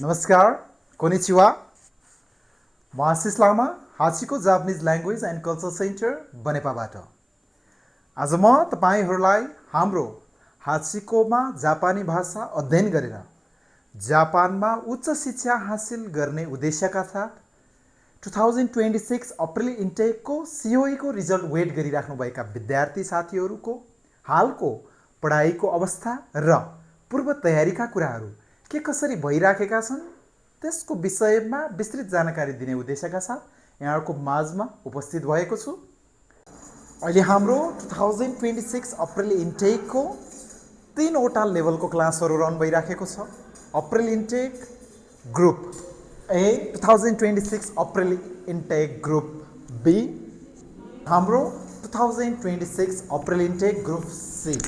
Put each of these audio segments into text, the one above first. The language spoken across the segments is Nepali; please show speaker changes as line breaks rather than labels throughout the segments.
नमस्कार, कोनिचिवा। म Ashish Lama, Hachiko Japanese language and culture centre बनेपाबाट। आज म तपाईहरूलाई हाम्रो हाचीकोमा जापानी भाषा अध्ययन गरेर जापानमा उच्च शिक्षा हासिल गर्ने उद्देश्यका साथ 2026 अप्रिल इन्टेकको COE को रिजल्ट वेट गरिराख्नुभएका विद्यार्थी साथीहरूको हालको पढाइको अवस्था र पूर्व तयारीका कुराहरू के कसरी भइराखेका छन् त्यसको विषयमा विस्तृत जानकारी दिने उद्देश्यका साथ यहाँहरूको माझमा उपस्थित भएको छु। अहिले हाम्रो 2026 अप्रिल इन्टेकको 3वटा लेभलको क्लासहरू रन भइराखेको छ। April intake group A, 2026 April intake group B, हाम्रो 2026 अप्रिल इन्टेक ग्रुप C।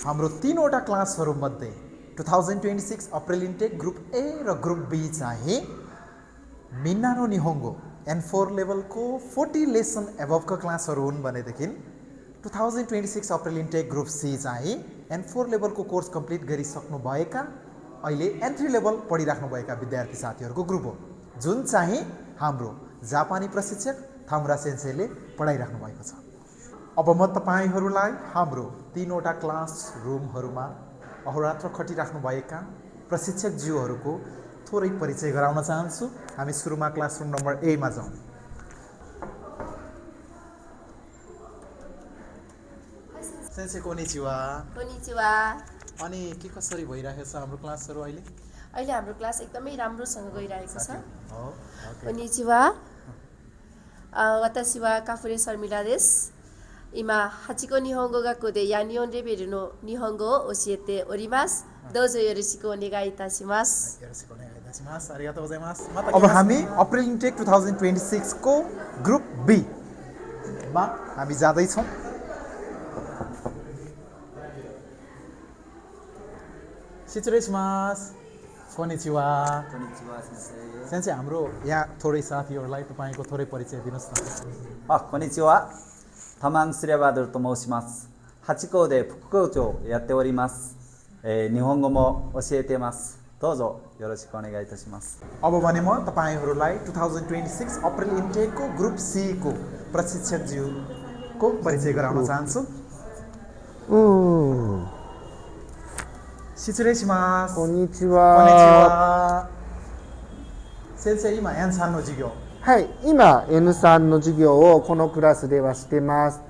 हाम्रो 3वटा क्लासहरूमध्ये 2026 अप्रिल इन्टेक ग्रुप A र ग्रुप B चाहिँ मिन्नानो निहोङ्गो N4 लेभलको 40 लेसन एबभका क्लासहरू हुन् भनेदेखि 2026 अप्रिल इन्टेक ग्रुप C चाहिँ N4 लेभलको कोर्स कम्प्लिट गरिसक्नुभएका अहिले N3 लेभल पढिराख्नुभएका विद्यार्थी साथीहरूको ग्रुप हो, जुन चाहिँ हाम्रो जापानी प्रशिक्षक थामुरा सेन्सेले पढाइराख्नु भएको छ। अब म तपाईहरूलाई हाम्रो 3वटा क्लास रुमहरूमा अहोरात्र खटिराख्नुभएका प्रशिक्षकज्यूहरूको थोरै परिचय गराउन चाहन्छु। हामी सुरुमा क्लासरुम नम्बर A मा जाउँ। Sensei konnichiwa.
कोनिचिवा।
अनि के कसरी भइरहेको छ हाम्रो क्लासहरू अहिले?
अहिले हाम्रो क्लास एकदमै राम्रोसँग गइरहेको छ।
हो, ओके।
कोनिचिवा। वताशी वा काफुरे शर्मिला देशु. 今、8個日本語学校でヤニオンレベルの日本語を教えております。どうぞよろしくお願いいたします。
よろしくお願いいたします。ありがとうございます。अब हामी अप्रिल इन्टेक 2026 को ग्रुप B मा हामी जाँदै छौँ। शिचुरेसमास। कोनिचिवा।
Konnichiwa sensei.
सेन्से हाम्रो यहाँ थोरै साथीहरूलाई तपाईको थोरै परिचय दिनुस् न।
こんにちは。玉城スレバドルと申します。八校で副校長をやっております。日本語も教えています。どうぞよろしくお願いいたします。
अब भने म तपाईहरूलाई 2026 अप्रिल इन्टेकको ग्रुप C को प्रशिक्षकज्यूको परिचय गराउन चाहन्छु। शिचुरेसमास।
こんにち
こんにち
は。
は。先生、今 N3 の授業。
はい、今 N3 の授業をこのクラスではしてます。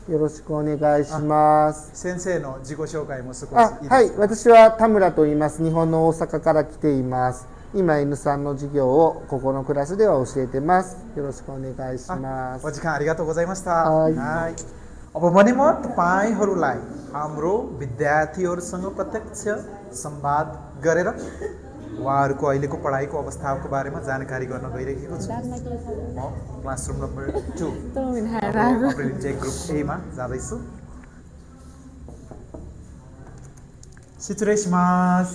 よろしくお願いします。
先生の自己紹介も少しいいですか？
はい、私は田村と言います。日本の大阪から来ています。今 N3 の授業をここのクラスでは教えてます。よろしくお願いします。
お時間ありがとうございました。
はい。
अब भने म तपाईहरूलाई हाम्रो विद्यार्थीहरूसँग प्रत्यक्ष संवाद गरेर उहाँहरूको अहिलेको पढाइको अवस्थाको बारेमा जानकारी गर्न गइरहेको छु। म classroom number 2 April intake group A मा जाँदैछु। शिचुरेसमास।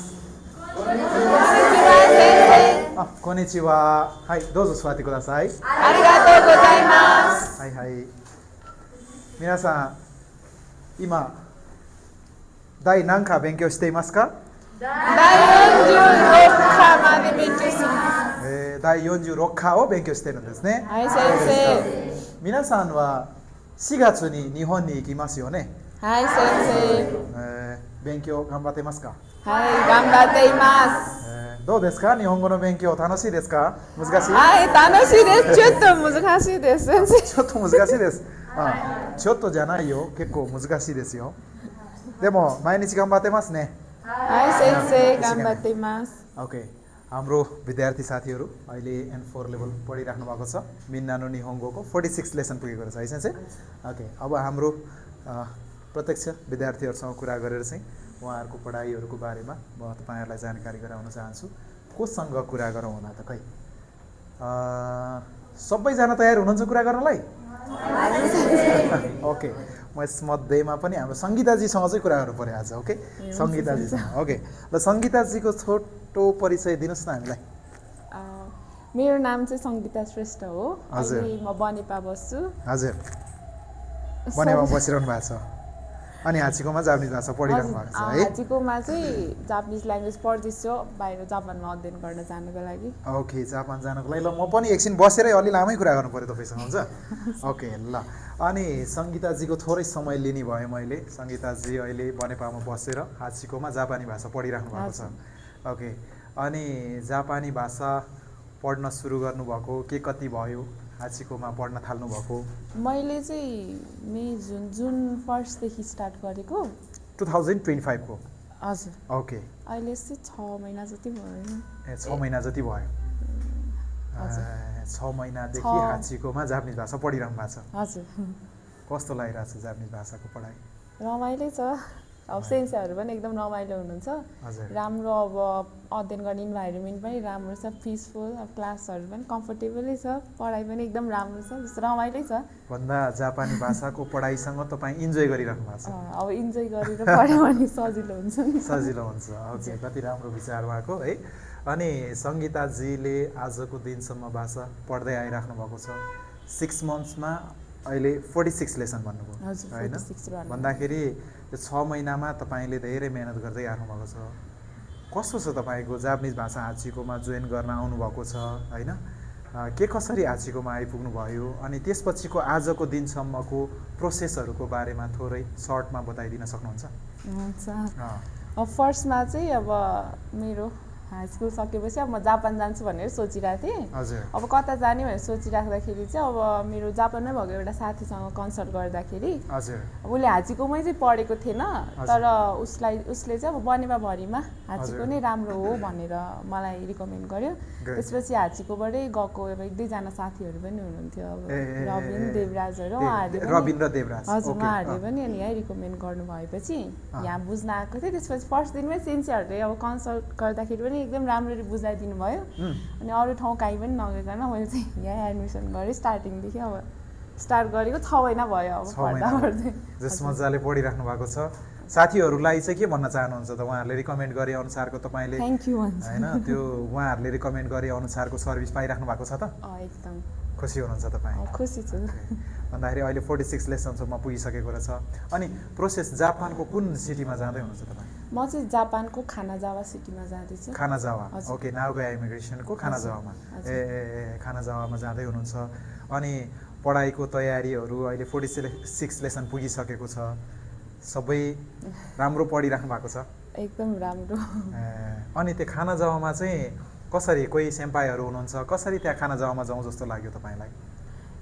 कोनिचिवा। हाई, दोजो स्वाति कुदासाई।
आरिगातो गोजाइमासु.
はいはい。皆さん、今第何課勉強していますか？
第46課まで勉強しています。
第46課を勉強しているんですね。
はい、先生。
皆さんは4月に日本に行きますよね。
はい、先
勉強頑張ってますか？
生。はい、頑張っています。
どうですか？日本語の勉強楽しいですか？難しい？
はい、楽しいです。ちょっと難しいです、先生。
ちょっと難しいです。ちょっとじゃないよ。結構難しいですよ。でも毎日頑張ってますね。
はい、先生、頑張っています。
ओके, हाम्रो विद्यार्थी साथीहरू अहिले N4 लेभल पढिराख्नु भएको छ। मिन्नानो निहोङ्गोको 46 लेसन पुगेको रहेछ है सेन्से। ओके, अब हाम्रो प्रत्यक्ष विद्यार्थीहरूसँग कुरा गरेर चाहिँ उहाँहरूको पढाइहरूको बारेमा म तपाईहरुलाई जानकारी गराउन चाहन्छु। कोसँग कुरा गरौँ होला त खै? सबैजना तयार हुनुहुन्छ कुरा गर्नलाई? ओके, म यसमध्येमा पनि हाम्रो सङ्गीताजीसँग चाहिँ कुरा गर्नु पर्यो आज। ओके, सङ्गीताजीसँग। ओके, ल सङ्गीताजीको छोटो परिचय दिनुहोस् न हामीलाई।
मेरो नाम चाहिँ सङ्गीता श्रेष्ठ हो।
हजुर।
अहिले म बनेपा बस्छु।
हजुर, बनेपा बसिरहनु भएको छ। अनि हाचिकोमा जापानिज भाषा पढिरहनु भएको छ है
हाचिकोमा चाहिँ जापानिज ल्याङ्ग्वेज पढ्दैछु बाहिर जापानमा अध्ययन गर्न जानुको लागि
ओके जापान जानको लागि ल म पनि एकछिन बसेरै अलि लामै कुरा गर्नु पऱ्यो तपाईँसँग हुन्छ ओके ल अनि सङ्गीताजीको थोरै समय लिने भयो मैले सङ्गीताजी अहिले बनेपामा बसेर हाचिकोमा जापानी भाषा पढिराख्नु भएको छ ओके अनि जापानी भाषा पढ्न सुरु गर्नुभएको के कति भयो हाचिकोमा पढ्न थाल्नुभएको
मैले चाहिँ जुन 1देखि स्टार्ट गरेको
2025 को
हजुर
ओके
अहिले चाहिँ 6 महिना जति भयो
ए 6 महिना जति भयो 6 महिनादेखि हाचिकोमा जापानिज भाषा पढिरहनु भएको छ
हजुर
कस्तो लागिरहेको छ जापानिज भाषाको पढाइ
रमाइलो छ अब सेन्सेहरू पनि एकदम रमाइलो हुनुहुन्छ
हजुर
राम्रो अब अध्ययन गर्ने इन्भाइरोमेन्ट पनि राम्रो छ पिसफुल अब क्लासहरू पनि कम्फर्टेबलै छ पढाइ पनि एकदम राम्रो छ रमाइलै छ
भन्दा जापानी भाषाको पढाइसँग तपाईँ इन्जोय गरिराख्नु भएको छ
अब इन्जोय गरेर पढ्यो भने सजिलो हुन्छ नि
सजिलो हुन्छ ओके कति राम्रो विचार भएको है अनि सङ्गीताजीले आजको दिनसम्म भाषा पढ्दै आइराख्नु भएको छ 6 मन्थ्समा अहिले 46 लेसन भन्नुभयो
हजुर,
होइन
46 रन।
भन्दाखेरि यो 6 महिनामा तपाईँले धेरै मेहनत गर्दै आउनुभएको छ कस्तो छ तपाईँको जापानिज भाषा हाचिकोमा जोइन गर्न आउनुभएको छ होइन के कसरी हाचिकोमा आइपुग्नु भयो अनि त्यसपछिको आजको दिनसम्मको प्रोसेसहरूको बारेमा थोरै सर्टमा बताइदिन सक्नुहुन्छ
हुन्छ
अँ,
अब फर्स्टमा चाहिँ अब मेरो हाई स्कुल सकेपछि अब म जापान जान्छु भनेर सोचिरहेको थिएँ
हजुर
अब कता जाने भनेर सोचिराख्दाखेरि चाहिँ अब मेरो जापानमै भएको एउटा साथीसँग कन्सल्ट गर्दाखेरि
हजुर
अब उसले हाचिकोमै चाहिँ पढेको थिएन तर उसले चाहिँ अब बनेपाभरिमा हाचिको नै राम्रो हो भनेर मलाई रिकमेन्ड गर्यो त्यसपछि हाचिकोबाटै गएको अब 1-2जना साथीहरू पनि हुनुहुन्थ्यो अब रबिन देवराजहरू उहाँहरूले पनि
रबिन र देवराज
हजुर
ओके
उहाँहरूले पनि अनि यहीँ रिकमेन्ड गर्नु भएपछि यहाँ बुझ्न आएको थिएँ त्यसपछि फर्स्ट दिनमै सेन्सीहरूले अब कन्सल्ट गर्दाखेरि पनि एकदम राम्ररी बुझाइदिनु भयो अनि अरू ठाउँ कहीँ पनि नगइकन मैले चाहिँ यहाँ एडमिसन गरेँ स्टार्टिङदेखि अब स्टार्ट गरेको 6 महिना भयो अब
6 महिना
पढ्दा पढ्दै
जस मजाले पढिराख्नु भएको छ साथीहरूलाई चाहिँ के भन्न चाहनुहुन्छ त उहाँहरूले रिकमेन्ड गरे अनुसारको तपाईँले
थ्याङ्क यू भन्छ
होइन त्यो उहाँहरूले रिकमेन्ड गरे अनुसारको सर्भिस पाइराख्नु भएको छ त
एकदम
खुसी हुनुहुन्छ तपाईँ
खुसी छु
भन्दाखेरि अहिले 46 लेसनसम्म पुगिसकेको रहेछ अनि प्रोसेस जापानको कुन सिटीमा जाँदै हुनुहुन्छ तपाईँ
म चाहिँ जापानको खानाजावा सिटीमा जाँदैछु
खानाजावा
हजुर।
ओके नाओगा इमिग्रेसनको खानाजावामा ए खानाजावामा जाँदै हुनुहुन्छ अनि पढाइको तयारीहरू अहिले 46 लेसन पुगिसकेको छ सबै राम्रो पढिराख्नु भएको छ
एकदम राम्रो
अनि त्यो खानाजावामा चाहिँ कसरी कोही सेम्पाईहरू हुनुहुन्छ कसरी त्यहाँ खानाजावामा जाउँ जस्तो लाग्यो तपाईँलाई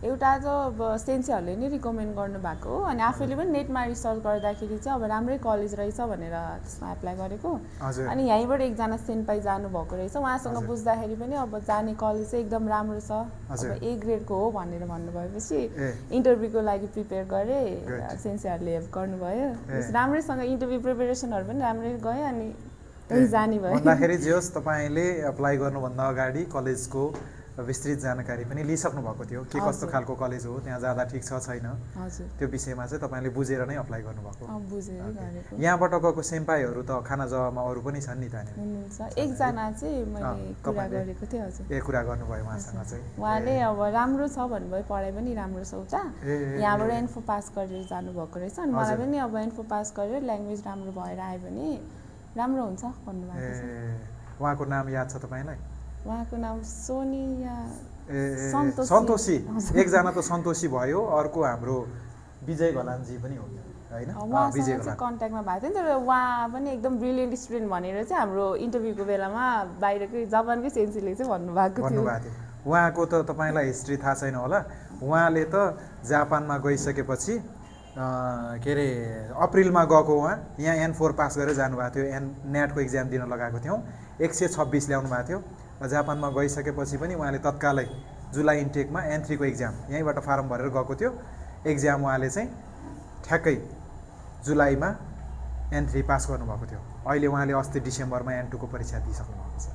एउटा त अब सेन्सीहरूले नै रिकमेन्ड गर्नुभएको हो अनि आफैले पनि नेटमा रिसर्च गर्दाखेरि चाहिँ अब राम्रै कलेज रहेछ भनेर त्यसमा एप्लाई गरेको
हजुर
अनि यहीँबाट एकजना सेन्पाई जानुभएको रहेछ उहाँसँग बुझ्दाखेरि पनि अब जाने कलेज चाहिँ एकदम राम्रो छ
हजुर।
अब ए ग्रेडको हो भनेर भन्नुभएपछि
ए
इन्टरभ्यूको लागि प्रिपेयर गरेँ
Great।
सेन्सीहरूले हेल्प गर्नुभयो राम्रैसँग इन्टरभ्यू प्रिपेरेसनहरू पनि राम्रै गयो अनि त्यही जाने भयो
भन्दाखेरि जे होस् तपाईँले एप्लाई गर्नुभन्दा अगाडि कलेजको विस्तृत जानकारी पनि लिइसक्नु भएको थियो के कस्तो खालको कलेज हो त्यहाँ जाँदा ठिक छ छैन
हजुर
त्यो विषयमा चाहिँ तपाईँले बुझेर नै अप्लाई गर्नुभएको
बुझेरै गरेको
यहाँबाट गएको सेम्पाईहरू त खानाजावामा अरू पनि छन् नि त्यहाँनिर
हुनुहुन्छ एकजना चाहिँ मैले कुरा
तपाईँले?
गरेको थिएँ हजुर
ए कुरा गर्नुभयो उहाँसँग चाहिँ
उहाँले अब राम्रो छ भन्नुभयो पढाइ पनि राम्रो छ उता
ए,
यहाँबाट इन्फो पास गरेर जानुभएको रहेछ अनि मलाई पनि अब इन्फो पास गरेर ल्याङ्ग्वेज राम्रो भएर आयो भने राम्रो हुन्छ भन्नुभएको छ
ए उहाँको नाम याद छ तपाईँलाई
उहाँको नाम सोनिया
ए
सन्तोषी।
सन्तोषी एकजना त सन्तोषी भयो अर्को हाम्रो विजय घलानजी पनि हो होइन
उहाँसँग
विजय
चाहिँ
घलान
कन्ट्याक्टमा भएको थियो नि तर उहाँ पनि एकदम ब्रिलियन्ट स्टुडेन्ट भनेर चाहिँ हाम्रो इन्टरभ्यूको बेलामा बाहिरकै जापानकै सेन्सीले चाहिँ भन्नुभएको थियो
भन्नुभएको थियो उहाँको त तपाईँलाई हिस्ट्री थाहा छैन होला उहाँले त जापानमा गइसकेपछि के अरे अप्रिलमा गएको उहाँ यहाँ N4 पास गरेर जानुभएको थियो नेटको इक्जाम दिन लगाएको थियौँ 126 ल्याउनु भएको थियो जापानमा गइसकेपछि पनि उहाँले तत्कालै जुलाई इन्टेकमा N3 को इक्जाम यहीँबाट फारम भरेर गएको थियो इक्जाम उहाँले चाहिँ ठ्याक्कै जुलाईमा N3 पास गर्नुभएको थियो अहिले उहाँले अस्ति डिसेम्बरमा N2 को परीक्षा दिइसक्नु भएको छ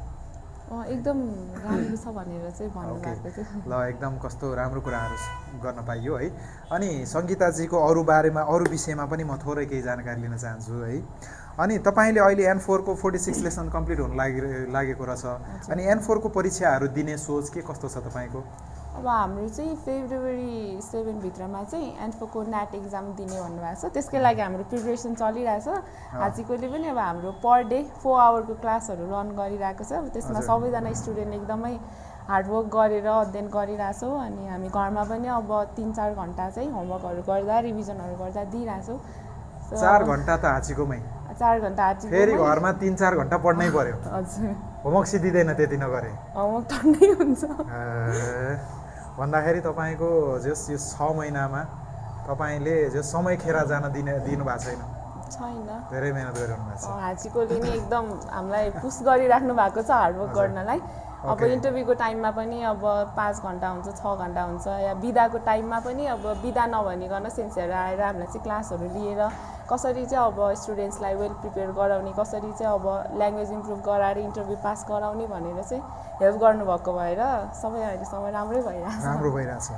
एकदम राम्रो छ भनेर चाहिँ भन्नुभएको थियो
ल एकदम कस्तो राम्रो कुराहरू गर्न पाइयो है अनि सङ्गीताजीको अरू बारेमा अरू विषयमा पनि म थोरै केही जानकारी लिन चाहन्छु है अनि तपाईँले अहिले N4 को 46 लेसन कम्प्लिट हुन लागेको रहेछ अनि N4 को परीक्षाहरू दिने सोच के कस्तो छ तपाईँको
अब हाम्रो चाहिँ फेब्रुअरी 7 भित्रमा चाहिँ एन्फोको नेट एक्जाम दिने भन्नुभएको छ त्यसकै लागि हाम्रो प्रिपरेसन चलिरहेछ हाचीकोले पनि अब हाम्रो पर डे 4 आवरको क्लासहरू रन गरिरहेको छ त्यसमा सबैजना स्टुडेन्ट एकदमै हार्डवर्क गरेर अध्ययन गरिरहेछौँ अनि हामी घरमा पनि अब 3-4 घन्टा चाहिँ होमवर्कहरू गर्दा रिभिजनहरू गर्दा दिइरहेछौँ
4 घन्टा त हाचीकोमै
4 घन्टा हाचीको
फेरि घरमा 3-4 घन्टा पढ्नै पर्यो
हजुर
होमवर्क सिधिँदैन त्यति नगरे
होमवर्क टन्नै हुन्छ
भन्दाखेरि तपाईँको जस यो 6 महिनामा तपाईँले जो समय खेर जान दिनु भएको छैन
छैन
धेरै मेहनत गरिरहनु भएको छ
हाचीकोले नै एकदम हामीलाई पुस गरिराख्नु भएको छ हार्डवर्क गर्नलाई अब इन्टरभ्यूको टाइममा पनि अब 5 घन्टा हुन्छ 6 घन्टा हुन्छ या बिदाको टाइममा पनि अब बिदा नभनिकन सेन्सहरू आएर हामीलाई चाहिँ क्लासहरू लिएर कसरी चाहिँ अब स्टुडेन्ट्सलाई वेल प्रिपेयर गराउने कसरी चाहिँ अब ल्याङ्ग्वेज इम्प्रुभ गराएर इन्टरभ्यू पास गराउने भनेर चाहिँ हेल्प गर्नुभएको भएर सबै अहिलेसम्म राम्रै भइरहेछ
राम्रो भइरहेछ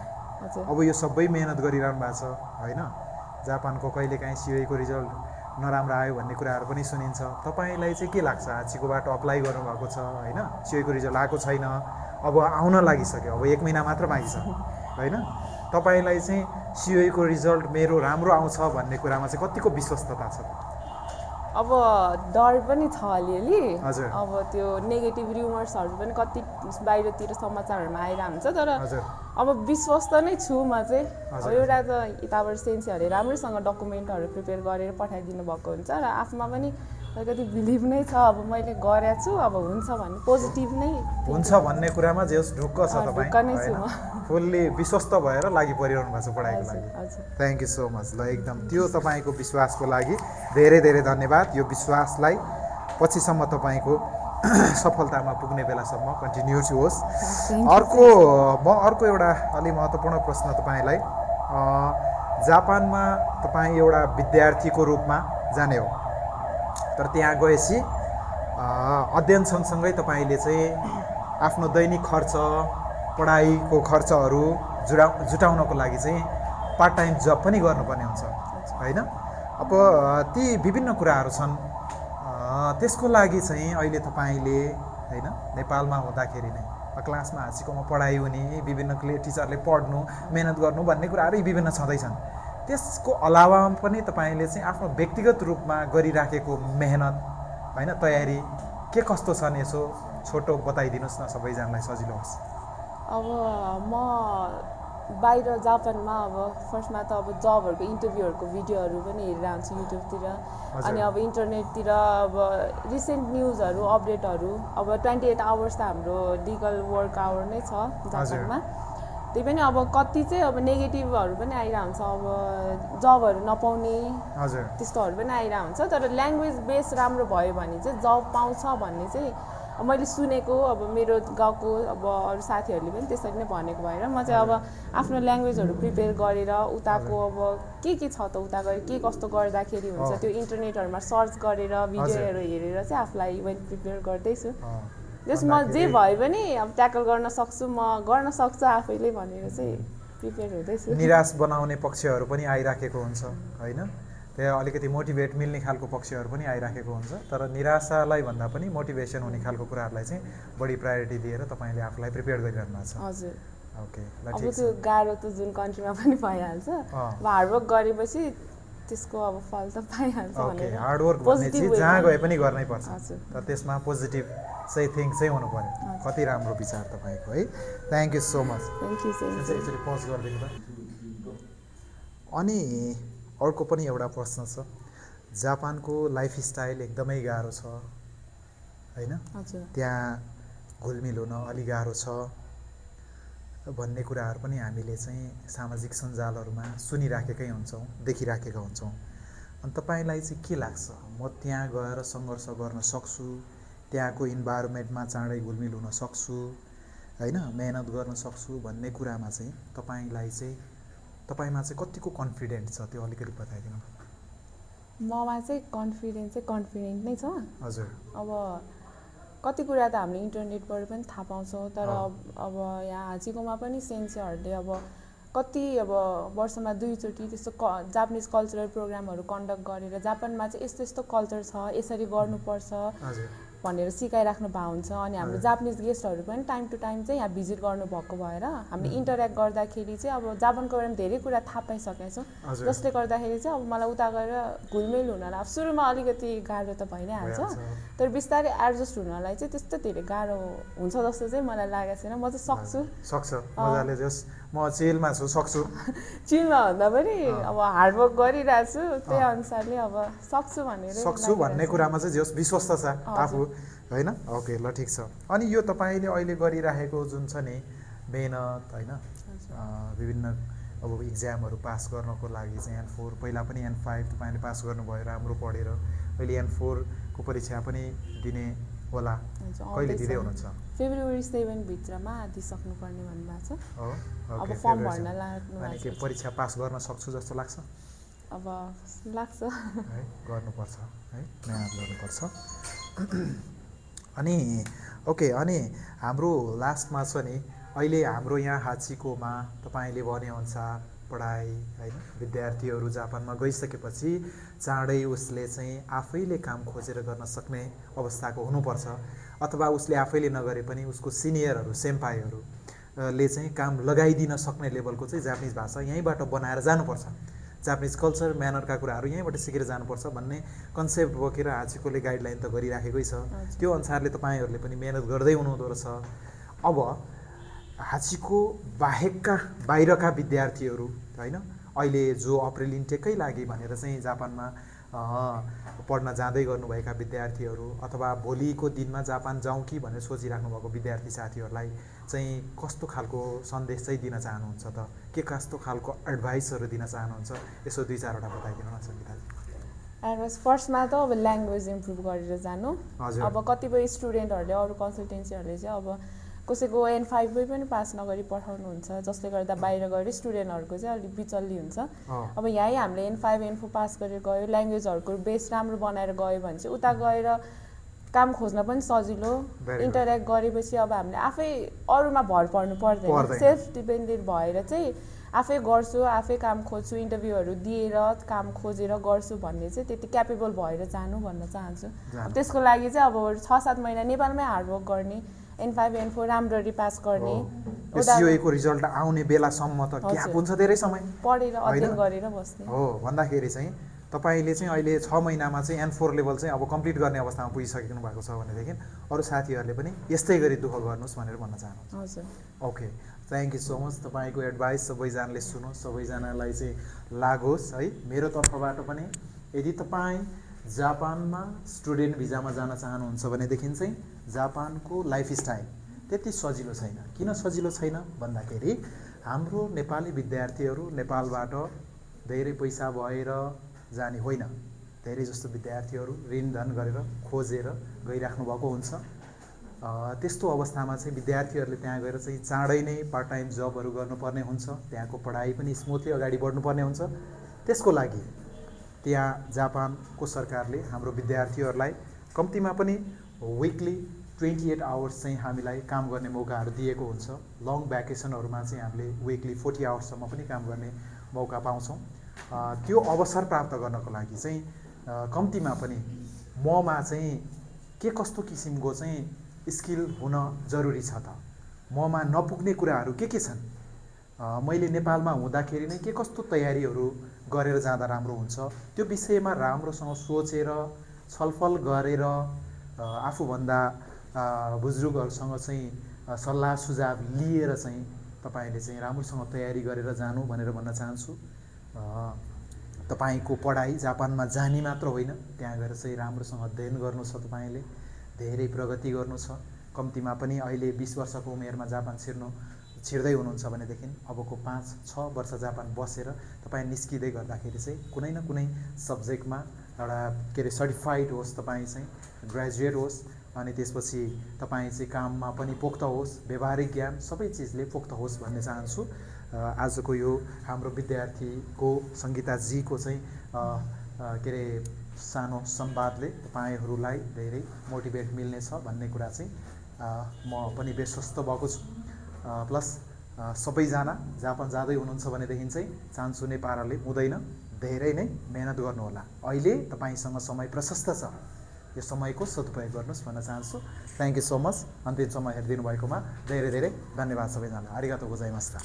हजुर
अब यो सबै मेहनत गरिरहनु भएको छ होइन जापानको कहिलेकाहीँ सिआईको रिजल्ट नराम्रो आयो भन्ने कुराहरू पनि सुनिन्छ तपाईँलाई चाहिँ के लाग्छ हाचीकोबाट अप्लाई गर्नुभएको छ होइन सिआईको रिजल्ट आएको छैन अब आउन लागिसक्यो अब 1 महिना मात्र बाँकी छ होइन तपाईँलाई चाहिँ सिआईको रिजल्ट मेरो राम्रो आउँछ भन्ने कुरामा चाहिँ कतिको विश्वस्तता छ
अब डर पनि छ अलिअलि
हजुर
अब त्यो नेगेटिभ र्युमर्सहरू पनि कति बाहिरतिर समाचारहरूमा आइरहेको हुन्छ तर
हजुर
अब विश्वस्त नै छु म चाहिँ अब एउटा त यताबाट सेन्सीहरूले राम्रैसँग डकुमेन्टहरू प्रिपेयर गरेर पठाइदिनु भएको हुन्छ र आफूमा पनि अलिकति बिलिभ नै छ अब मैले गरेको छु अब हुन्छ भन्ने पोजिटिभ नै
हुन्छ भन्ने कुरामा जे होस् ढुक्क छ तपाईँ
ढुक्क नै छु म
फुल्ली विश्वस्त भएर लागि परिरहनु भएको छ पढाइको लागि
हजुर
थ्याङ्क यू सो मच ल एकदम त्यो तपाईँको विश्वासको लागि धेरै धेरै धन्यवाद यो विश्वासलाई पछिसम्म तपाईँको सफलतामा पुग्ने बेलासम्म कन्टिन्युस होस् अर्को एउटा अलि महत्त्वपूर्ण प्रश्न तपाईँलाई जापानमा तपाईँ एउटा विद्यार्थीको रूपमा जाने हो तर त्यहाँ गएपछि अध्ययन सँगसँगै तपाईँले चाहिँ आफ्नो दैनिक खर्च पढाइको खर्चहरू जुटाउनको लागि चाहिँ पार्ट टाइम जब पनि गर्नुपर्ने हुन्छ होइन अब ती विभिन्न कुराहरू छन् त्यसको लागि चाहिँ अहिले तपाईँले होइन नेपालमा हुँदाखेरि नै क्लासमा हाचीकोमा पढाइ हुने विभिन्न टिचरले पढ्नु मेहनत गर्नु भन्ने कुराहरू विभिन्न छँदैछन् त्यसको अलावा पनि तपाईँले चाहिँ आफ्नो व्यक्तिगत रूपमा गरिराखेको मेहनत होइन तयारी के कस्तो छन् यसो छोटो बताइदिनुहोस् न सबैजनालाई सजिलो होस्
अब म बाहिर जापानमा अब फर्स्टमा त अब जबहरूको इन्टरभ्यूहरूको भिडियोहरू पनि हेरेर हुन्छु युट्युबतिर अनि अब इन्टरनेटतिर अब रिसेन्ट न्युजहरू अपडेटहरू अब 28 आवर्स त हाम्रो लिगल वर्क आवर नै छ जापानमा त्यही पनि अब कति चाहिँ अब नेगेटिभहरू पनि आइरहेको हुन्छ अब जबहरू नपाउने त्यस्तोहरू पनि आइरहेको हुन्छ तर ल्याङ्ग्वेज बेस राम्रो भयो भने चाहिँ जब पाउँछ भन्ने चाहिँ मैले सुनेको अब मेरो गाउँको अब अरू साथीहरूले पनि त्यसरी नै भनेको भएर म चाहिँ अब आफ्नो ल्याङ्ग्वेजहरू प्रिपेयर गरेर उताको अब के छ त उता गएर के कस्तो गर्दाखेरि हुन्छ त्यो इन्टरनेटहरूमा सर्च गरेर भिडियोहरू हेरेर चाहिँ आफूलाई वेल प्रिपेयर गर्दैछु त्यसमा जे भए पनि अब ट्याकल गर्न सक्छु म गर्न सक्छु आफैले भनेर चाहिँ प्रिपेयर हुँदैछु
निराश बनाउने पक्षहरू पनि आइराखेको हुन्छ होइन त्यहाँ अलिकति मोटिभेट मिल्ने खालको पक्षहरू पनि आइराखेको हुन्छ तर निराशालाई भन्दा पनि मोटिभेसन हुने खालको कुराहरूलाई चाहिँ बढी प्रायोरिटी दिएर तपाईँले आफूलाई प्रिपेयर गरिरहनु भएको छ
हजुर
ओके
अब त्यो गाह्रो त जुन कन्ट्रीमा पनि भइहाल्छ अब हार्डवर्क गरेपछि त्यसको अब फल त पाइहाल्छ
ओके हार्डवर्क भन्ने चिज जहाँ गए पनि गर्नै पर्छ तर त्यसमा पोजिटिभ चाहिँ थिङ्क चाहिँ हुनु पर्यो कति राम्रो विचार तपाईँको है thank you so much
thank you
एकचोटि पज गरिदिनु त अनि अर्को पनि एउटा प्रश्न छ जापानको लाइफस्टाइल एकदमै गाह्रो छ होइन त्यहाँ घुलमिल हुन अलि गाह्रो छ भन्ने कुराहरू पनि हामीले चाहिँ सामाजिक सञ्जालहरूमा सुनिराखेकै हुन्छौँ देखिराखेका हुन्छौँ अनि तपाईँलाई चाहिँ के लाग्छ म त्यहाँ गएर सङ्घर्ष गर्न सक्छु त्यहाँको इन्भाइरोमेन्टमा चाँडै घुलमिल हुन सक्छु होइन मेहनत गर्न सक्छु भन्ने कुरामा चाहिँ तपाईँमा चाहिँ कतिको कन्फिडेन्ट छ त्यो अलिकति बताइदिनु
ममा चाहिँ कन्फिडेन्ट नै छ
हजुर
अब कति कुरा त हामीले इन्टरनेटबाट पनि थाहा पाउँछौँ तर अब यहाँ हाचीकोमा पनि सेन्सेहरूले अब कति अब वर्षमा 2 चोटि त्यस्तो जापानिज कल्चरल प्रोग्रामहरू कन्डक्ट गरेर जापानमा चाहिँ यस्तो कल्चर छ यसरी गर्नुपर्छ भनेर सिकाइराख्नु भएको हुन्छ अनि हाम्रो जापानिज गेस्टहरू पनि टाइम टु टाइम चाहिँ यहाँ भिजिट गर्नुभएको भएर हामीले इन्टरेक्ट गर्दाखेरि चाहिँ अब जापानको बारेमा धेरै कुरा थाहा पाइसकेका छौँ जसले गर्दाखेरि चाहिँ अब मलाई उता गएर घुलमिल हुनलाई अब सुरुमा अलिकति गाह्रो त भइ नै हाल्छ तर बिस्तारै एडजस्ट हुनलाई चाहिँ त्यस्तो धेरै गाह्रो हुन्छ जस्तो चाहिँ मलाई लागेको छैन म चाहिँ
सक्छ मजाले जस म चिलमा छु सक्छु
चिलमा भन्दा पनि अब हार्डवर्क गरिरहेको छु त्यही अनुसारले अब
सक्छु भन्ने कुरामा चाहिँ जस विश्वस्त छ आफू होइन ओके ल ठिक छ अनि यो तपाईँले अहिले गरिराखेको जुन छ नि मेहनत होइन विभिन्न अब इक्जामहरू पास गर्नको लागि चाहिँ N4 पहिला पनि N5 तपाईँले पास गर्नुभयो राम्रो पढेर अहिले N4 को परीक्षा पनि दिने होला कहिले दिँदै हुनुहुन्छ
फेब्रुअरी 7 भित्रमा दिइसक्नुपर्ने भन्नुभएको छ
हो
अब फर्म भर्न लाग्नु
अनि के परीक्षा पास गर्न सक्छु जस्तो लाग्छ
अब लाग्छ
है गर्नुपर्छ है मेहनत गर्नुपर्छ अनि ओके अनि हाम्रो लास्टमा छ नि अहिले हाम्रो यहाँ हाचिकोमा तपाईँले भनेअनुसार पढाइ होइन विद्यार्थीहरू जापानमा गइसकेपछि चाँडै उसले चाहिँ आफैले काम खोजेर गर्न सक्ने अवस्थाको हुनुपर्छ अथवा उसले आफैले नगरे पनि उसको सिनियरहरू सेम्पाईहरू ले चाहिँ काम लगाइदिन सक्ने लेभलको चाहिँ जापानिज भाषा यहीँबाट बनाएर जानुपर्छ जापानिज कल्चर म्यानरका कुराहरू यहीँबाट सिकेर जानुपर्छ भन्ने कन्सेप्ट बोकेर हाचिकोले गाइडलाइन त गरिराखेकै छ त्यो अनुसारले तपाईँहरूले पनि मेहनत गर्दै हुनुहुँदो रहेछ अब हाचिको बाहेकका बाहिरका विद्यार्थीहरू होइन अहिले जो अप्रिल इन्टेकै लागि भनेर चाहिँ जापानमा पढ्न जाँदै गर्नुभएका विद्यार्थीहरू अथवा भोलिको दिनमा जापान जाउँ कि भनेर सोचिराख्नु भएको विद्यार्थी साथीहरूलाई चाहिँ कस्तो खालको सन्देश चाहिँ दिन चाहनुहुन्छ त के कस्तो खालको एडभाइसहरू दिन चाहनुहुन्छ यसो 2-4वटा बताइदिनु न सङ्गीताजी
एडभाइस फर्स्टमा त अब ल्याङ्ग्वेज इम्प्रुभ गरेर जानु अब कतिपय स्टुडेन्टहरूले अरू कन्सल्टेन्सीहरूले चाहिँ अब कसैको N5 पनि पास नगरी पठाउनुहुन्छ जसले गर्दा बाहिर गएर स्टुडेन्टहरूको चाहिँ अलिक बिचल्ली हुन्छ अब यहीँ हामीले N5 N4 पास गरेर गयो ल्याङ्ग्वेजहरूको बेस राम्रो बनाएर गयो भने चाहिँ उता गएर काम खोज्न पनि सजिलो इन्टरेक्ट गरेपछि अब हामीले आफै अरूमा भर पर्नु पर्दैन सेल्फ डिपेन्डेन्ट भएर चाहिँ आफै गर्छु आफै काम खोज्छु इन्टरभ्यूहरू दिएर काम खोजेर गर्छु भन्ने चाहिँ त्यति क्यापेबल भएर जानु भन्न चाहन्छु त्यसको लागि चाहिँ अब 6-7 महिना नेपालमै हार्डवर्क गर्ने N5 N4 राम्ररी पास गर्ने
एसयुएको रिजल्ट आउने बेलासम्म त ग्याप हुन्छ धेरै समय
पढेर अध्ययन गरेर बस्ने
हो भन्दाखेरि चाहिँ तपाईले चाहिँ अहिले 6 महिनामा चाहिँ N4 लेभल चाहिँ अब कम्प्लिट गर्ने अवस्थामा पुगिसकिनु भएको छ भनेदेखि अरू साथीहरूले पनि यस्तै गरी दुःख गर्नुहोस् भनेर भन्न चाहन्छु
हजुर
okay thank you so much तपाईँको एडभाइस सबैजनाले सुनोस् सबैजनालाई चाहिँ लागोस् है मेरो तर्फबाट पनि यदि तपाईँ जापानमा स्टुडेन्ट भिजामा जान चाहनुहुन्छ भनेदेखि चाहिँ जापानको लाइफस्टाइल त्यति सजिलो छैन किन सजिलो छैन भन्दाखेरि हाम्रो नेपाली विद्यार्थीहरू नेपालबाट धेरै पैसा भएर जाने होइन धेरै जस्तो विद्यार्थीहरू ऋण धन गरेर खोजेर गइराख्नु भएको हुन्छ त्यस्तो अवस्थामा चाहिँ विद्यार्थीहरूले त्यहाँ गएर चाहिँ चाँडै नै पार्ट टाइम जबहरू गर्नुपर्ने हुन्छ त्यहाँको पढाइ पनि स्मुथली अगाडि बढ्नुपर्ने हुन्छ त्यसको लागि त्यहाँ जापानको सरकारले हाम्रो विद्यार्थीहरूलाई कम्तीमा पनि विकली 28 आवर्स चाहिँ हामीलाई काम गर्ने मौकाहरू दिएको हुन्छ लङ भ्याकेसनहरूमा चाहिँ हामीले विकली 40 आवर्ससम्म पनि काम गर्ने मौका पाउँछौँ त्यो अवसर प्राप्त गर्नको लागि चाहिँ कम्तीमा पनि ममा चाहिँ के कस्तो किसिमको चाहिँ स्किल हुन जरुरी छ त ममा नपुग्ने कुराहरू के छन् मैले नेपालमा हुँदाखेरि नै के कस्तो तयारीहरू गरेर जाँदा राम्रो हुन्छ त्यो विषयमा राम्रोसँग सोचेर छलफल गरेर आफूभन्दा बुजुर्गहरूसँग चाहिँ सल्लाह सुझाव लिएर चाहिँ तपाईँले चाहिँ राम्रोसँग तयारी गरेर जानु भनेर भन्न चाहन्छु तपाईँको पढाइ जापानमा जाने मात्र होइन त्यहाँ गएर चाहिँ राम्रोसँग अध्ययन गर्नु छ तपाईँले धेरै प्रगति गर्नु छ कम्तीमा पनि अहिले 20 वर्षको उमेरमा जापान छिर्दै हुनुहुन्छ भनेदेखि अबको 5-6 वर्ष जापान बसेर तपाईँ निस्किँदै गर्दाखेरि चाहिँ कुनै न कुनै सब्जेक्टमा एउटा के अरे सर्टिफाइड होस् तपाईँ चाहिँ ग्रेजुएट होस् अनि त्यसपछि तपाईँ चाहिँ काममा पनि पोख्त होस् व्यवहारिक ज्ञान सबै चिजले पोख्त होस् भन्ने चाहन्छु आजको यो हाम्रो विद्यार्थीको सङ्गीताजीको चाहिँ के अरे सानो संवादले तपाईँहरूलाई धेरै मोटिभेट मिल्नेछ भन्ने कुरा चाहिँ म पनि विश्वस्त भएको छु प्लस सबैजना जापान जाँदै हुनुहुन्छ भनेदेखि चाहिँ चान्सु नै पाराले हुँदैन धेरै नै मेहनत गर्नुहोला अहिले तपाईँसँग समय प्रशस्त छ यो समयको सदुपयोग गर्नुहोस् भन्न चाहन्छु थ्याङ्क यू सो मच अन्तिमसम्म हेरिदिनु भएकोमा धेरै धेरै धन्यवाद सबैजनालाई आरिगातो गोजाइमास्ता